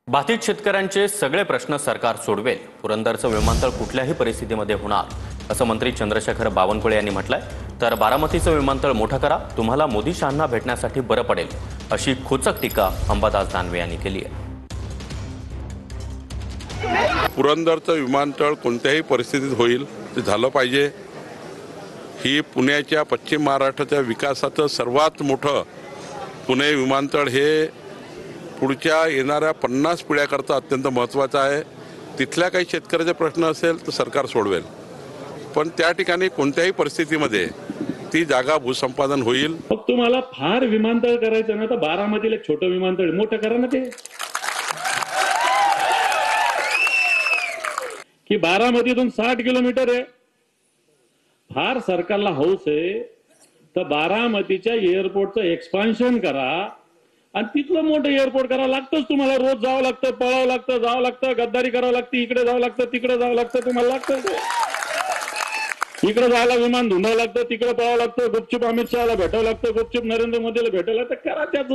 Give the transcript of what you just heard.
बाधित शेतकऱ्यांचे सगळे प्रश्न सरकार सोडवेल. पुरंदरचं विमानतळ कुठल्याही परिस्थितीमध्ये होणार असं मंत्री चंद्रशेखर बावनकुळे यांनी म्हटलंय. तर बारामतीचं विमानतळ मोठं करा, तुम्हाला मोदी शहांना भेटण्यासाठी बरं पडेल, अशी खोचक टीका अंबादास दानवे यांनी केली आहे. पुरंदरचं विमानतळ कोणत्याही परिस्थितीत होईल ते झालं पाहिजे. ही पुण्याच्या पश्चिम महाराष्ट्राच्या विकासाचं सर्वात मोठं पुणे विमानतळ हे पुढच्या येणाऱ्या 50 पिढ्याकरता अत्यंत महत्त्वाचं आहे. तिथल्या काही शेतकऱ्याचे प्रश्न असेल तर सरकार सोडवेल, पण त्या ठिकाणी कोणत्याही परिस्थितीमध्ये ती जागा भूसंपादन होईल. मग तुम्हाला फार विमानतळ करायचं ना तर बारामतीला एक छोटं विमानतळ मोठं करा ना. ते की बारामतीतून 60 किलोमीटर आहे. फार सरकारला हौस आहे तर बारामतीच्या एअरपोर्टचं एक्सपान्शन करा आणि तिथलं मोठं एअरपोर्ट करा. लागतंच तुम्हाला, रोज जावं लागतं, पळावं लागतं, जावं लागतं, गद्दारी करावं लागते, इकडे जावं लागतं, तिकडे जावं लागतं, तुम्हाला लागतं. इकडे जायला विमान धुंडावं लागतं, तिकडे पळावं लागतं, गुपचूप अमित शहाला भेटावं लागतं, गुपचूप नरेंद्र मोदीला भेटावं लागतं. करा त्याच